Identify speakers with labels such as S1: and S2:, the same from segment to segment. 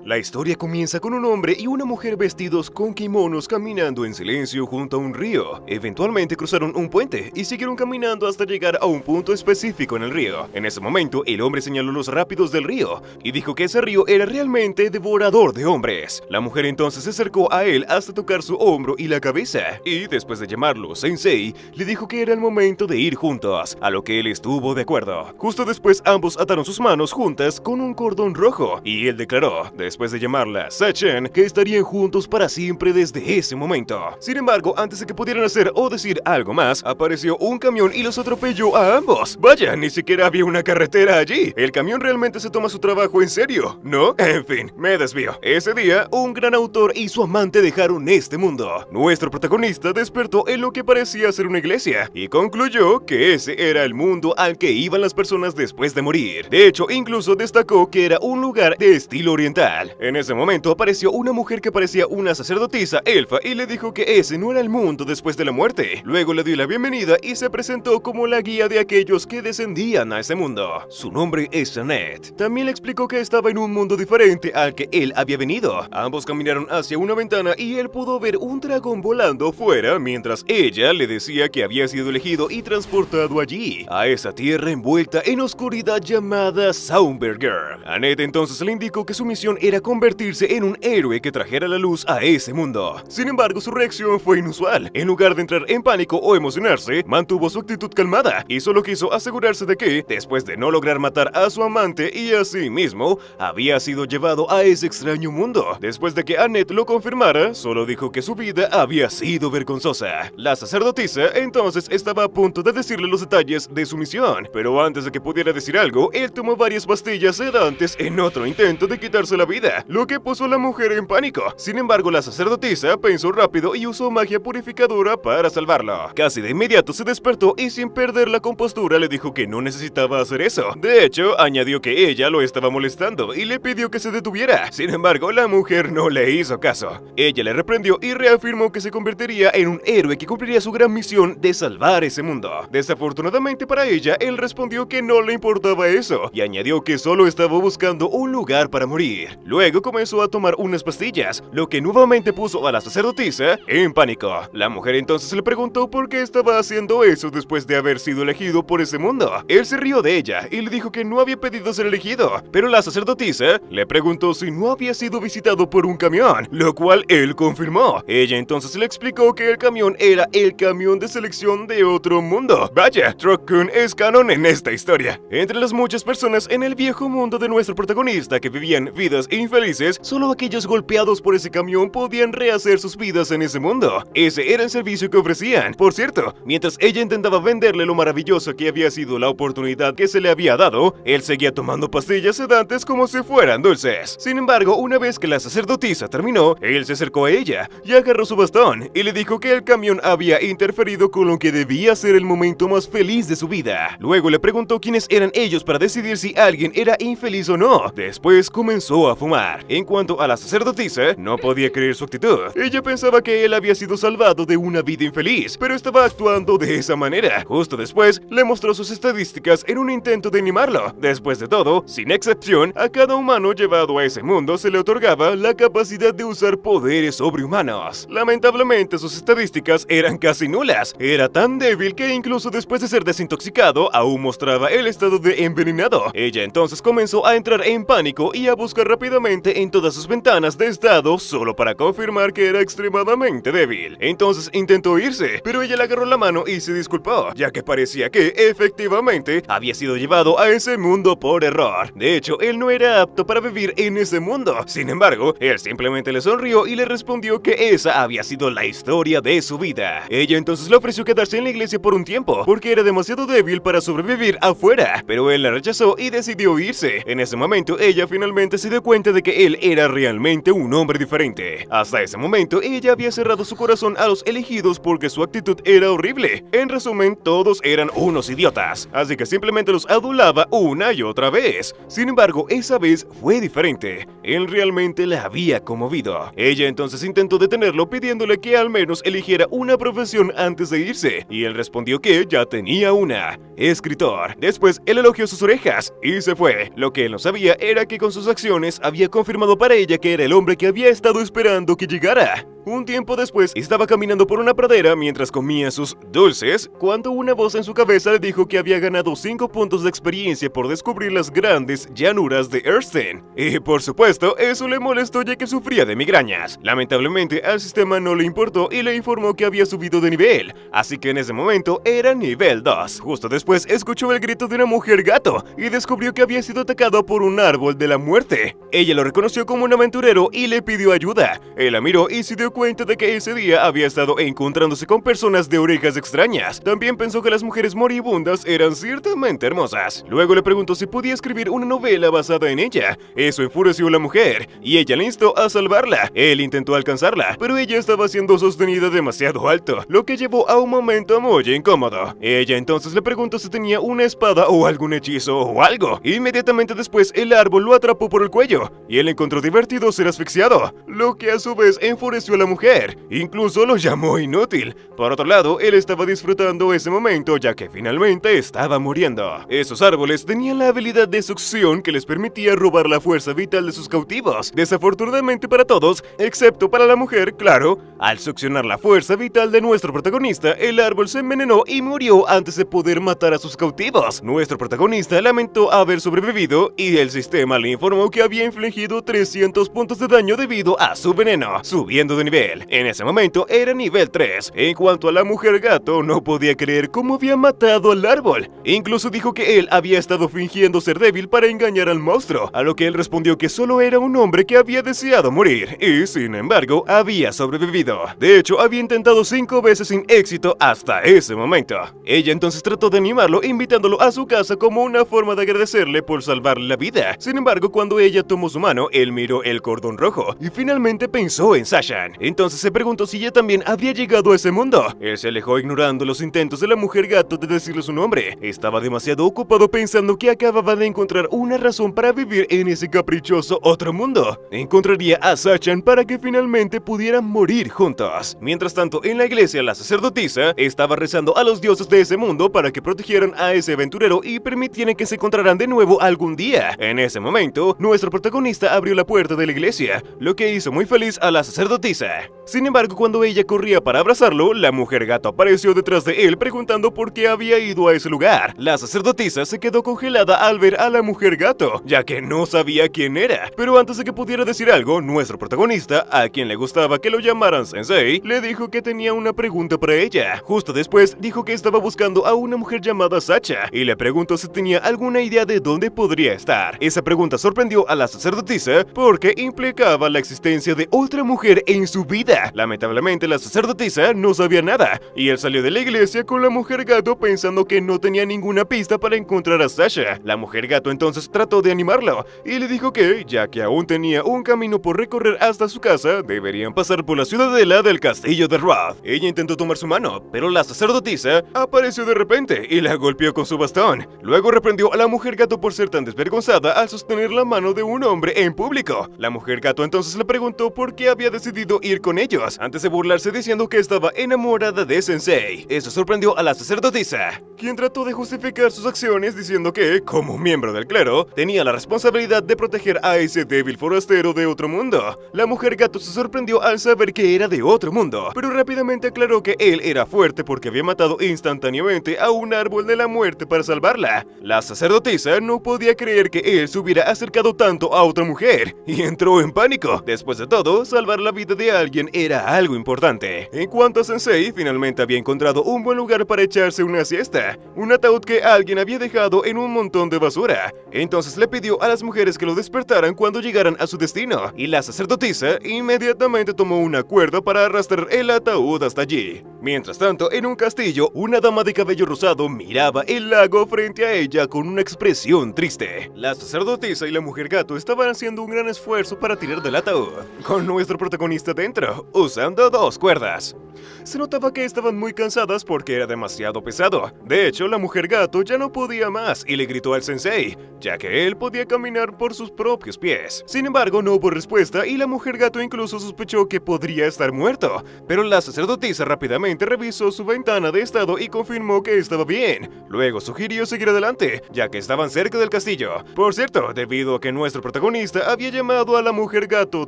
S1: La historia comienza con un hombre y una mujer vestidos con kimonos caminando en silencio junto a un río. Eventualmente cruzaron un puente y siguieron caminando hasta llegar a un punto específico en el río. En ese momento, el hombre señaló los rápidos del río y dijo que ese río era realmente devorador de hombres. La mujer entonces se acercó a él hasta tocar su hombro y la cabeza, y después de llamarlo Sensei, le dijo que era el momento de ir juntos, a lo que él estuvo de acuerdo. Justo después ambos ataron sus manos juntas con un cordón rojo, y él declaró, después de llamarla Sachin, que estarían juntos para siempre desde ese momento. Sin embargo, antes de que pudieran hacer o decir algo más, apareció un camión y los atropelló a ambos. Vaya, ni siquiera había una carretera allí. El camión realmente se toma su trabajo en serio, ¿no? En fin, me desvío. Ese día, un gran autor y su amante dejaron este mundo. Nuestro protagonista despertó en lo que parecía ser una iglesia y concluyó que ese era el mundo al que iban las personas después de morir. De hecho, incluso destacó que era un lugar de estilo oriental. En ese momento apareció una mujer que parecía una sacerdotisa elfa y le dijo que ese no era el mundo después de la muerte. Luego le dio la bienvenida y se presentó como la guía de aquellos que descendían a ese mundo. Su nombre es Annette. También le explicó que estaba en un mundo diferente al que él había venido. Ambos caminaron hacia una ventana y él pudo ver un dragón volando fuera mientras ella le decía que había sido elegido y transportado allí, a esa tierra envuelta en oscuridad llamada Saumberger. Annette entonces le indicó que su misión era convertirse en un héroe que trajera la luz a ese mundo. Sin embargo, su reacción fue inusual. En lugar de entrar en pánico o emocionarse, mantuvo su actitud calmada y solo quiso asegurarse de que, después de no lograr matar a su amante y a sí mismo, había sido llevado a ese extraño mundo. Después de que Annette lo confirmara, solo dijo que su vida había sido vergonzosa. La sacerdotisa entonces estaba a punto de decirle los detalles de su misión, pero antes de que pudiera decir algo, él tomó varias pastillas sedantes en otro intento de quitarse la vida, lo que puso a la mujer en pánico. Sin embargo, la sacerdotisa pensó rápido y usó magia purificadora para salvarlo. Casi de inmediato se despertó y sin perder la compostura le dijo que no necesitaba hacer eso. De hecho, añadió que ella lo estaba molestando y le pidió que se detuviera. Sin embargo, la mujer no le hizo caso. Ella le reprendió y reafirmó que se convertiría en un héroe que cumpliría su gran misión de salvar ese mundo. Desafortunadamente para ella, él respondió que no le importaba eso y añadió que solo estaba buscando un lugar para morir. Luego comenzó a tomar unas pastillas, lo que nuevamente puso a la sacerdotisa en pánico. La mujer entonces le preguntó por qué estaba haciendo eso después de haber sido elegido por ese mundo. Él se rió de ella y le dijo que no había pedido ser elegido, pero la sacerdotisa le preguntó si no había sido visitado por un camión, lo cual él confirmó. Ella entonces le explicó que el camión era el camión de selección de otro mundo. Vaya, Truck-kun es canon en esta historia. Entre las muchas personas en el viejo mundo de nuestro protagonista que vivían vidas infelices, solo aquellos golpeados por ese camión podían rehacer sus vidas en ese mundo. Ese era el servicio que ofrecían. Por cierto, mientras ella intentaba venderle lo maravilloso que había sido la oportunidad que se le había dado, él seguía tomando pastillas sedantes como si fueran dulces. Sin embargo, una vez que la sacerdotisa terminó, él se acercó a ella y agarró su bastón y le dijo que el camión había interferido con lo que debía ser el momento más feliz de su vida. Luego le preguntó quiénes eran ellos para decidir si alguien era infeliz o no. Después comenzó a fumar. En cuanto a la sacerdotisa, no podía creer su actitud. Ella pensaba que él había sido salvado de una vida infeliz, pero estaba actuando de esa manera. Justo después, le mostró sus estadísticas en un intento de animarlo. Después de todo, sin excepción, a cada humano llevado a ese mundo se le otorgaba la capacidad de usar poderes sobrehumanos. Lamentablemente, sus estadísticas eran casi nulas. Era tan débil que incluso después de ser desintoxicado, aún mostraba el estado de envenenado. Ella entonces comenzó a entrar en pánico y a buscar rápidamente en todas sus ventanas de estado solo para confirmar que era extremadamente débil. Entonces intentó irse, pero ella le agarró la mano y se disculpó, ya que parecía que efectivamente había sido llevado a ese mundo por error. De hecho, él no era apto para vivir en ese mundo. Sin embargo, él simplemente le sonrió y le respondió que esa había sido la historia de su vida. Ella entonces le ofreció quedarse en la iglesia por un tiempo, porque era demasiado débil para sobrevivir afuera, pero él la rechazó y decidió irse. En ese momento, ella finalmente se dio cuenta de que él era realmente un hombre diferente. Hasta ese momento, ella había cerrado su corazón a los elegidos porque su actitud era horrible. En resumen, todos eran unos idiotas, así que simplemente los adulaba una y otra vez. Sin embargo, esa vez fue diferente. Él realmente la había conmovido. Ella entonces intentó detenerlo pidiéndole que al menos eligiera una profesión antes de irse, y él respondió que ya tenía una: escritor. Después, él elogió sus orejas y se fue. Lo que él no sabía era que con sus acciones había había confirmado para ella que era el hombre que había estado esperando que llegara. Un tiempo después, estaba caminando por una pradera mientras comía sus dulces, cuando una voz en su cabeza le dijo que había ganado 5 puntos de experiencia por descubrir las grandes llanuras de Ersten. Y por supuesto, eso le molestó ya que sufría de migrañas. Lamentablemente, al sistema no le importó y le informó que había subido de nivel, así que en ese momento era nivel 2. Justo después, escuchó el grito de una mujer gato y descubrió que había sido atacado por un árbol de la muerte. Ella lo reconoció como un aventurero y le pidió ayuda. Él la miró y se dio cuenta de que ese día había estado encontrándose con personas de orejas extrañas. También pensó que las mujeres moribundas eran ciertamente hermosas. Luego le preguntó si podía escribir una novela basada en ella. Eso enfureció a la mujer y ella le instó a salvarla. Él intentó alcanzarla, pero ella estaba siendo sostenida demasiado alto, lo que llevó a un momento muy incómodo. Ella entonces le preguntó si tenía una espada o algún hechizo o algo. Inmediatamente después el árbol lo atrapó por el cuello y él encontró divertido ser asfixiado, lo que a su vez enfureció a la mujer. Incluso lo llamó inútil. Por otro lado, él estaba disfrutando ese momento ya que finalmente estaba muriendo. Esos árboles tenían la habilidad de succión que les permitía robar la fuerza vital de sus cautivos. Desafortunadamente para todos, excepto para la mujer, claro, al succionar la fuerza vital de nuestro protagonista, el árbol se envenenó y murió antes de poder matar a sus cautivos. Nuestro protagonista lamentó haber sobrevivido y el sistema le informó que había infligido 300 puntos de daño debido a su veneno, subiendo de nivel. En ese momento era nivel 3. En cuanto a la mujer gato, no podía creer cómo había matado al árbol. Incluso dijo que él había estado fingiendo ser débil para engañar al monstruo, a lo que él respondió que solo era un hombre que había deseado morir y, sin embargo, había sobrevivido. De hecho, había intentado 5 veces sin éxito hasta ese momento. Ella entonces trató de animarlo, invitándolo a su casa como una forma de agradecerle por salvarle la vida. Sin embargo, cuando ella tomó su mano, él miró el cordón rojo y finalmente pensó en Sasha. Entonces se preguntó si ella también había llegado a ese mundo. Él se alejó ignorando los intentos de la mujer gato de decirle su nombre. Estaba demasiado ocupado pensando que acababa de encontrar una razón para vivir en ese caprichoso otro mundo. Encontraría a Sachan para que finalmente pudieran morir juntos. Mientras tanto, en la iglesia, la sacerdotisa estaba rezando a los dioses de ese mundo para que protegieran a ese aventurero y permitieran que se encontraran de nuevo algún día. En ese momento, nuestro protagonista abrió la puerta de la iglesia, lo que hizo muy feliz a la sacerdotisa. Sin embargo, cuando ella corría para abrazarlo, la mujer gato apareció detrás de él preguntando por qué había ido a ese lugar. La sacerdotisa se quedó congelada al ver a la mujer gato, ya que no sabía quién era. Pero antes de que pudiera decir algo, nuestro protagonista, a quien le gustaba que lo llamaran Sensei, le dijo que tenía una pregunta para ella. Justo después, dijo que estaba buscando a una mujer llamada Sacha, y le preguntó si tenía alguna idea de dónde podría estar. Esa pregunta sorprendió a la sacerdotisa porque implicaba la existencia de otra mujer en su vida. Lamentablemente, la sacerdotisa no sabía nada, y él salió de la iglesia con la mujer gato pensando que no tenía ninguna pista para encontrar a Sasha. La mujer gato entonces trató de animarlo, y le dijo que, ya que aún tenía un camino por recorrer hasta su casa, deberían pasar por la ciudadela del castillo de Roth. Ella intentó tomar su mano, pero la sacerdotisa apareció de repente y la golpeó con su bastón. Luego reprendió a la mujer gato por ser tan desvergonzada al sostener la mano de un hombre en público. La mujer gato entonces le preguntó por qué había decidido ir con ellos, antes de burlarse diciendo que estaba enamorada de Sensei. Eso sorprendió a la sacerdotisa, quien trató de justificar sus acciones diciendo que, como miembro del clero, tenía la responsabilidad de proteger a ese débil forastero de otro mundo. La mujer gato se sorprendió al saber que era de otro mundo, pero rápidamente aclaró que él era fuerte porque había matado instantáneamente a un árbol de la muerte para salvarla. La sacerdotisa no podía creer que él se hubiera acercado tanto a otra mujer, y entró en pánico. Después de todo, salvar la vida de alguien era algo importante. En cuanto a Sensei, finalmente había encontrado un buen lugar para echarse una siesta, un ataúd que alguien había dejado en un montón de basura. Entonces le pidió a las mujeres que lo despertaran cuando llegaran a su destino, y la sacerdotisa inmediatamente tomó una cuerda para arrastrar el ataúd hasta allí. Mientras tanto, en un castillo, una dama de cabello rosado miraba el lago frente a ella con una expresión triste. La sacerdotisa y la mujer gato estaban haciendo un gran esfuerzo para tirar del ataúd, con nuestro protagonista dentro, usando 2 cuerdas. Se notaba que estaban muy cansadas porque era demasiado pesado. De hecho, la mujer gato ya no podía más y le gritó al sensei, ya que él podía caminar por sus propios pies. Sin embargo, no hubo respuesta y la mujer gato incluso sospechó que podría estar muerto. Pero la sacerdotisa rápidamente revisó su ventana de estado y confirmó que estaba bien. Luego sugirió seguir adelante, ya que estaban cerca del castillo. Por cierto, debido a que nuestro protagonista había llamado a la mujer gato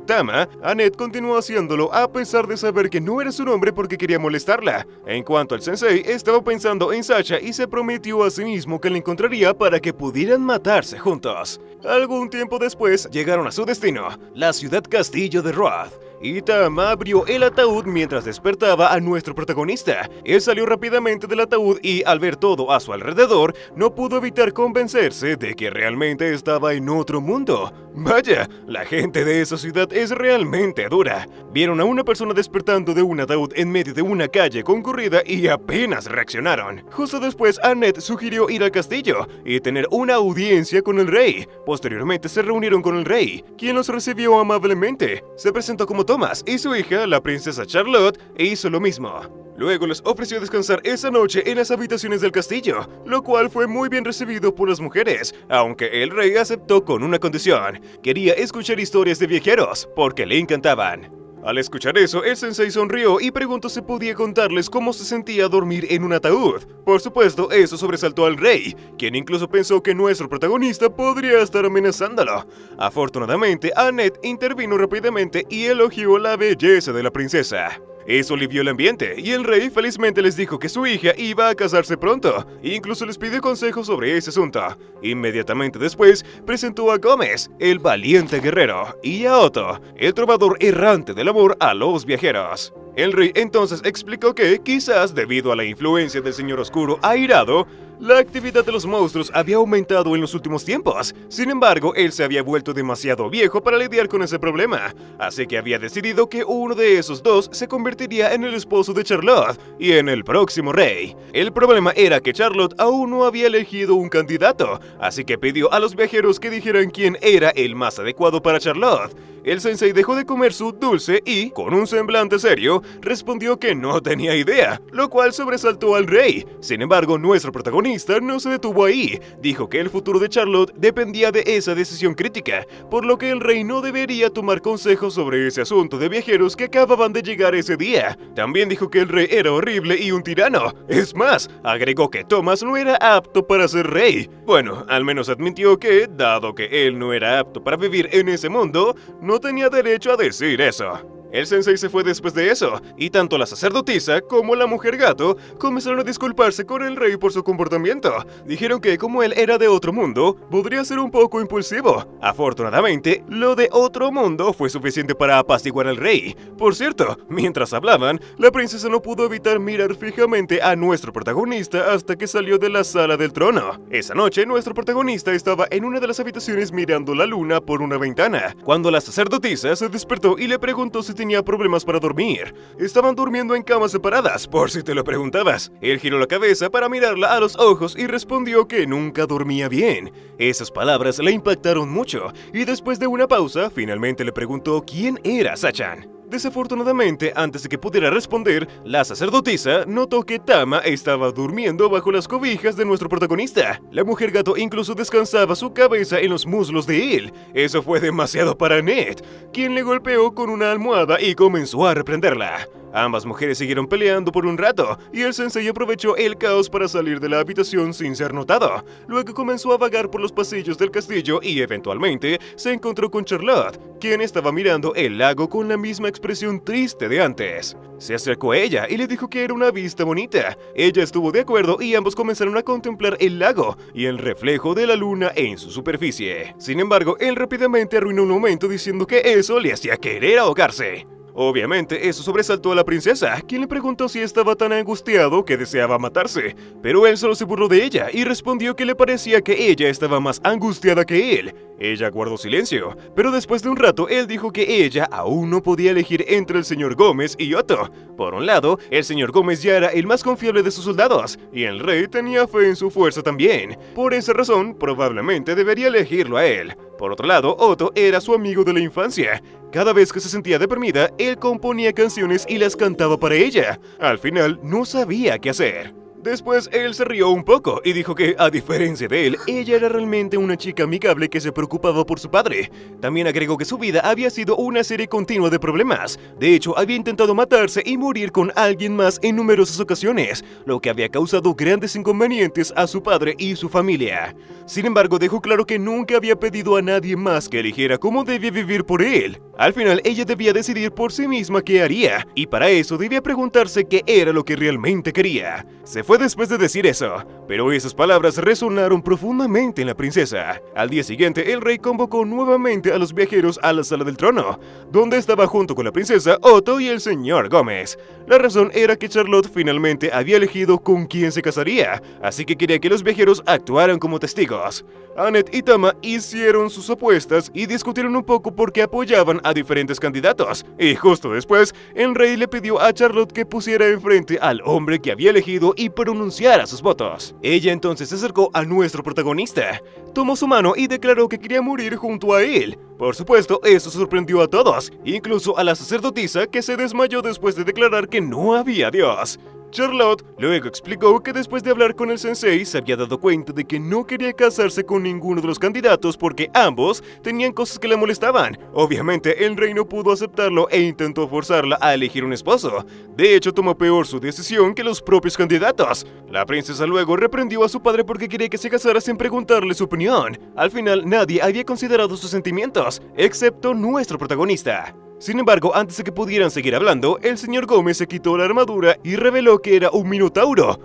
S1: Tama, Annette continuó haciéndolo a pesar de saber que no era su nombre porque quería molestarla. En cuanto al sensei, estaba pensando en Sacha y se prometió a sí mismo que la encontraría para que pudieran matarse juntos. Algún tiempo después, llegaron a su destino, la ciudad castillo de Roth. Y Tama abrió el ataúd mientras despertaba a nuestro protagonista. Él salió rápidamente del ataúd y, al ver todo a su alrededor, no pudo evitar convencerse de que realmente estaba en otro mundo. Vaya, la gente de esa ciudad es realmente dura. Vieron a una persona despertando de un ataúd en medio de una calle concurrida y apenas reaccionaron. Justo después, Annette sugirió ir al castillo y tener una audiencia con el rey. Posteriormente se reunieron con el rey, quien los recibió amablemente. Se presentó como Thomas y su hija, la princesa Charlotte, hizo lo mismo. Luego les ofreció descansar esa noche en las habitaciones del castillo, lo cual fue muy bien recibido por las mujeres, aunque el rey aceptó con una condición: quería escuchar historias de viajeros, porque le encantaban. Al escuchar eso, el sensei sonrió y preguntó si podía contarles cómo se sentía dormir en un ataúd. Por supuesto, eso sobresaltó al rey, quien incluso pensó que nuestro protagonista podría estar amenazándolo. Afortunadamente, Annette intervino rápidamente y elogió la belleza de la princesa. Eso alivió el ambiente, y el rey felizmente les dijo que su hija iba a casarse pronto, e incluso les pidió consejos sobre ese asunto. Inmediatamente después, presentó a Gómez, el valiente guerrero, y a Otto, el trovador errante del amor a los viajeros. El rey entonces explicó que, quizás debido a la influencia del Señor Oscuro airado, la actividad de los monstruos había aumentado en los últimos tiempos. Sin embargo, él se había vuelto demasiado viejo para lidiar con ese problema, así que había decidido que uno de esos dos se convertiría en el esposo de Charlotte y en el próximo rey. El problema era que Charlotte aún no había elegido un candidato, así que pidió a los viajeros que dijeran quién era el más adecuado para Charlotte. El sensei dejó de comer su dulce y, con un semblante serio, respondió que no tenía idea, lo cual sobresaltó al rey. Sin embargo, nuestro protagonista no se detuvo ahí. Dijo que el futuro de Charlotte dependía de esa decisión crítica, por lo que el rey no debería tomar consejos sobre ese asunto de viajeros que acababan de llegar ese día. También dijo que el rey era horrible y un tirano. Es más, agregó que Thomas no era apto para ser rey. Bueno, al menos admitió que, dado que él no era apto para vivir en ese mundo, no tenía derecho a decir eso. El sensei se fue después de eso, y tanto la sacerdotisa como la mujer gato comenzaron a disculparse con el rey por su comportamiento. Dijeron que como él era de otro mundo, podría ser un poco impulsivo. Afortunadamente, lo de otro mundo fue suficiente para apaciguar al rey. Por cierto, mientras hablaban, la princesa no pudo evitar mirar fijamente a nuestro protagonista hasta que salió de la sala del trono. Esa noche, nuestro protagonista estaba en una de las habitaciones mirando la luna por una ventana, cuando la sacerdotisa se despertó y le preguntó si tenía problemas para dormir. Estaban durmiendo en camas separadas, por si te lo preguntabas. Él giró la cabeza para mirarla a los ojos y respondió que nunca dormía bien. Esas palabras le impactaron mucho, y después de una pausa, finalmente le preguntó quién era Sachan. Desafortunadamente, antes de que pudiera responder, la sacerdotisa notó que Tama estaba durmiendo bajo las cobijas de nuestro protagonista. La mujer gato incluso descansaba su cabeza en los muslos de él. Eso fue demasiado para Annette, quien le golpeó con una almohada y comenzó a reprenderla. Ambas mujeres siguieron peleando por un rato, y el sensei aprovechó el caos para salir de la habitación sin ser notado. Luego comenzó a vagar por los pasillos del castillo y eventualmente se encontró con Charlotte, quien estaba mirando el lago con la misma expresión triste de antes. Se acercó a ella y le dijo que era una vista bonita. Ella estuvo de acuerdo y ambos comenzaron a contemplar el lago y el reflejo de la luna en su superficie. Sin embargo, él rápidamente arruinó un momento diciendo que eso le hacía querer ahogarse. Obviamente, eso sobresaltó a la princesa, quien le preguntó si estaba tan angustiado que deseaba matarse, pero él solo se burló de ella y respondió que le parecía que ella estaba más angustiada que él. Ella guardó silencio, pero después de un rato él dijo que ella aún no podía elegir entre el señor Gómez y Otto. Por un lado, el señor Gómez ya era el más confiable de sus soldados, y el rey tenía fe en su fuerza también. Por esa razón, probablemente debería elegirlo a él. Por otro lado, Otto era su amigo de la infancia. Cada vez que se sentía deprimida, él componía canciones y las cantaba para ella. Al final, no sabía qué hacer. Después él se rió un poco y dijo que, a diferencia de él, ella era realmente una chica amigable que se preocupaba por su padre. También agregó que su vida había sido una serie continua de problemas. De hecho, había intentado matarse y morir con alguien más en numerosas ocasiones, lo que había causado grandes inconvenientes a su padre y su familia. Sin embargo, dejó claro que nunca había pedido a nadie más que eligiera cómo debía vivir por él. Al final, ella debía decidir por sí misma qué haría, y para eso debía preguntarse qué era lo que realmente quería. Se fue después de decir eso, pero esas palabras resonaron profundamente en la princesa. Al día siguiente, el rey convocó nuevamente a los viajeros a la sala del trono, donde estaba junto con la princesa, Otto y el señor Gómez. La razón era que Charlotte finalmente había elegido con quién se casaría, así que quería que los viajeros actuaran como testigos. Annette y Tama hicieron sus apuestas y discutieron un poco porque apoyaban a diferentes candidatos, y justo después, el rey le pidió a Charlotte que pusiera enfrente al hombre que había elegido y pronunciara sus votos. Ella entonces se acercó a nuestro protagonista, tomó su mano y declaró que quería morir junto a él. Por supuesto, eso sorprendió a todos, incluso a la sacerdotisa, que se desmayó después de declarar que no había Dios. Charlotte luego explicó que después de hablar con el sensei se había dado cuenta de que no quería casarse con ninguno de los candidatos porque ambos tenían cosas que la molestaban. Obviamente el rey no pudo aceptarlo e intentó forzarla a elegir un esposo. De hecho, tomó peor su decisión que los propios candidatos. La princesa luego reprendió a su padre porque quería que se casara sin preguntarle su opinión. Al final nadie había considerado sus sentimientos, excepto nuestro protagonista. Sin embargo, antes de que pudieran seguir hablando, el señor Gómez se quitó la armadura y reveló que era un minotauro,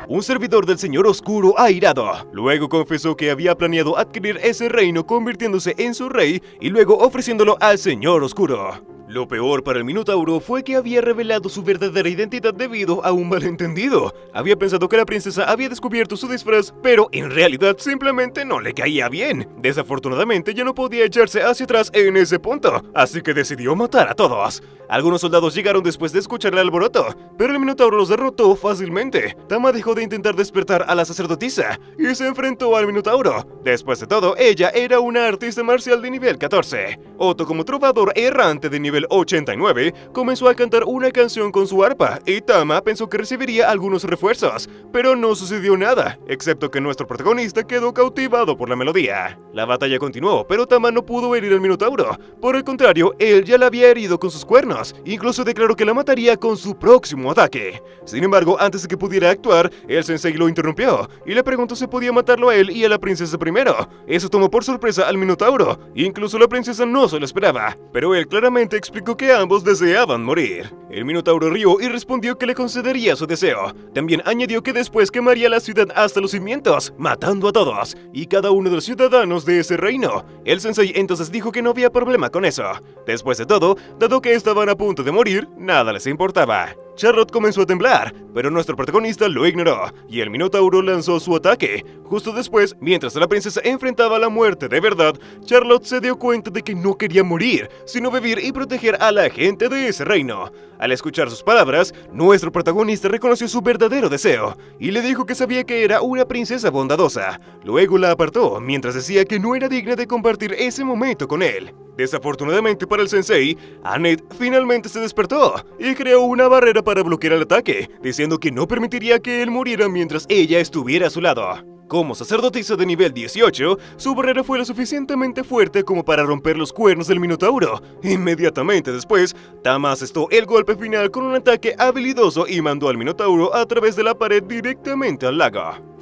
S1: un servidor del señor oscuro airado. Luego confesó que había planeado adquirir ese reino convirtiéndose en su rey y luego ofreciéndolo al señor oscuro. Lo peor para el Minotauro fue que había revelado su verdadera identidad debido a un malentendido. Había pensado que la princesa había descubierto su disfraz, pero en realidad simplemente no le caía bien. Desafortunadamente ya no podía echarse hacia atrás en ese punto, así que decidió matar a todos. Algunos soldados llegaron después de escuchar el alboroto, pero el Minotauro los derrotó fácilmente. Tama dejó de intentar despertar a la sacerdotisa y se enfrentó al Minotauro. Después de todo, ella era una artista marcial de nivel 14. Otto, como trovador errante de nivel 89, comenzó a cantar una canción con su arpa, y Tama pensó que recibiría algunos refuerzos, pero no sucedió nada, excepto que nuestro protagonista quedó cautivado por la melodía. La batalla continuó, pero Tama no pudo herir al Minotauro. Por el contrario, él ya la había herido con sus cuernos, incluso declaró que la mataría con su próximo ataque. Sin embargo, antes de que pudiera actuar, el sensei lo interrumpió, y le preguntó si podía matarlo a él y a la princesa primero. Eso tomó por sorpresa al Minotauro, incluso la princesa no se lo esperaba, pero él claramente explicó que ambos deseaban morir. El Minotauro rió y respondió que le concedería su deseo. También añadió que después quemaría la ciudad hasta los cimientos, matando a todos y cada uno de los ciudadanos de ese reino. El sensei entonces dijo que no había problema con eso. Después de todo, dado que estaban a punto de morir, nada les importaba. Charlotte comenzó a temblar, pero nuestro protagonista lo ignoró, y el Minotauro lanzó su ataque. Justo después, mientras la princesa enfrentaba la muerte de verdad, Charlotte se dio cuenta de que no quería morir, sino vivir y proteger a la gente de ese reino. Al escuchar sus palabras, nuestro protagonista reconoció su verdadero deseo, y le dijo que sabía que era una princesa bondadosa. Luego la apartó, mientras decía que no era digna de compartir ese momento con él. Desafortunadamente para el sensei, Annette finalmente se despertó y creó una barrera para bloquear el ataque, diciendo que no permitiría que él muriera mientras ella estuviera a su lado. Como sacerdotisa de nivel 18, su barrera fue lo suficientemente fuerte como para romper los cuernos del Minotauro. Inmediatamente después, Tama asestó el golpe final con un ataque habilidoso y mandó al Minotauro a través de la pared directamente al lago.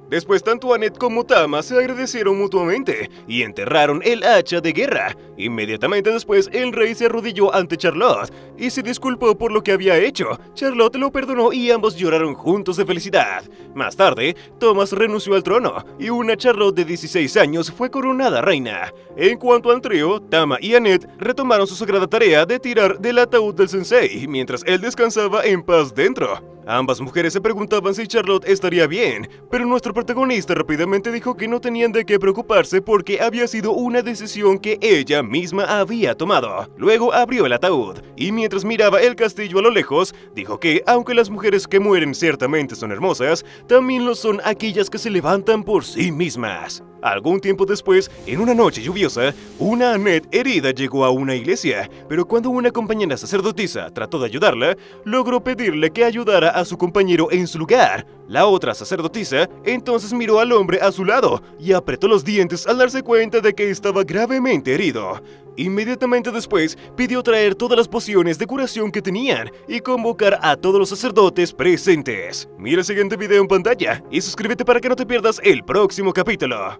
S1: Después tanto Annette como Tama se agradecieron mutuamente y enterraron el hacha de guerra. Inmediatamente después el rey se arrodilló ante Charlotte y se disculpó por lo que había hecho. Charlotte lo perdonó y ambos lloraron juntos de felicidad. Más tarde, Thomas renunció al trono y una Charlotte de 16 años fue coronada reina. En cuanto al trío, Tama y Annette retomaron su sagrada tarea de tirar del ataúd del sensei mientras él descansaba en paz dentro. Ambas mujeres se preguntaban si Charlotte estaría bien, pero nuestro protagonista rápidamente dijo que no tenían de qué preocuparse porque había sido una decisión que ella misma había tomado. Luego abrió el ataúd y mientras miraba el castillo a lo lejos, dijo que aunque las mujeres que mueren ciertamente son hermosas, también lo son aquellas que se levantan por sí mismas. Algún tiempo después, en una noche lluviosa, una Annette herida llegó a una iglesia, pero cuando una compañera sacerdotisa trató de ayudarla, logró pedirle que ayudara a su compañero en su lugar. La otra sacerdotisa entonces miró al hombre a su lado y apretó los dientes al darse cuenta de que estaba gravemente herido. Inmediatamente después, pidió traer todas las pociones de curación que tenían y convocar a todos los sacerdotes presentes. Mira el siguiente video en pantalla y suscríbete para que no te pierdas el próximo capítulo.